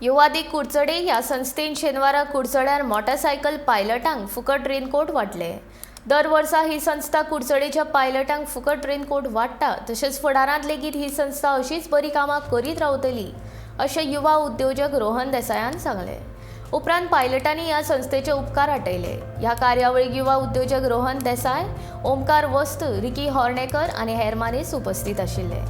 युवादी कुडचडे ह्या संस्थेन शेनवारा कुडचड्यार मोटरसायकल पायलटांक फुकट रेनकोट वाटले। दर वर्सा ही संस्था कुडचडेच्या पायलटांक फुकट रेनकोट वाटता, तशेंच फुडारांत लेगीत ही संस्था अशीच बरी कामां करीत रावतली अशें युवा उद्योजक रोहन देसायान सांगले। उपरांत पायलटांनी ह्या संस्थेचे उपकार आटयले। ह्या कार्यावळीक युवा उद्योजक रोहन देसाय, ओमकार वस्त, रिकी हॉर्नेकर आनी हेर मानेस उपस्थित आशिल्ले।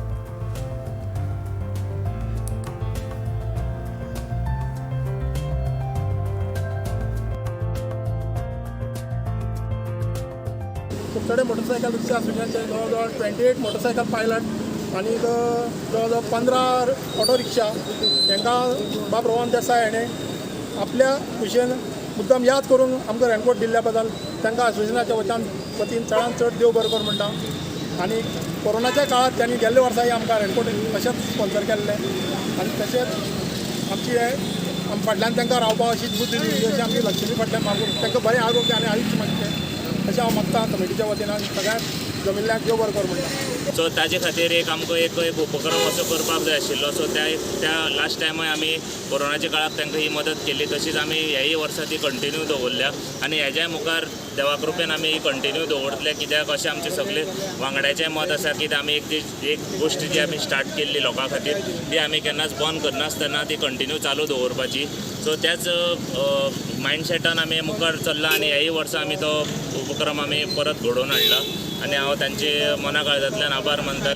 कुडचडे मोटरसायकल रिक्षा असोसिएशनचे जवळजवळ 28 मोटरसायकल पायलट आणि जवळजवळ 15 ऑटो रिक्षा हांकां बाब रोहन देसाय हाणें आपल्या खुशेन मुद्दाम याद करून आमकां रेनकोट दिल्ल्या बद्दल तांकां असोसिएशनाच्या वतीन चडांत चड देव बरें कर म्हणटा। आनी कोरोनाच्या काळात त्यांनी गेल्ल्या वर्सांय आमकां रेनकोट अशेंच स्पॉन्सर केल्ले आनी तशेंच आमची फाटल्यान तांकां रावपा अशी बुद्ध दिली अशी आमची लक्ष्मी फाटल्यान मागून तांकां बरें आरोग्य आनी आयुश्य मागचें अशें हांव मागता कमिटीच्या वतीन सगळ्यांक जमिल्ल्याक देव बरें कर म्हणटा। सो ताजे खातीर आमकां एक उपक्रम असो करपाक जाय आशिल्लो। सो त्या लास्ट टायमाय आमी कोरोनाच्या काळाक तांकां ही मदत केली, तशीच आमी ह्याय वर्सा ती कंटिन्यू दवरल्या आनी हेज्या मुखार देवा कृपेन आमी कंटिन्यू दवरतले, कित्याक अशें आमचे सगळे वांगड्याचें मत आसा की आमी एक गोश्ट जी आमी स्टार्ट केल्ली लोकां खातीर ती आमी केन्नाच बंद करनासतना ती कंटिन्यू चालू दवरपाची। सो त्याच मायंडसेटान आमी मुखार चल्ला आनी ह्याय वर्सा आमी तो उपक्रम आमी परत घडोवन हाडला आनी हांव तांचे मना काळजांतल्यान आभार मानता।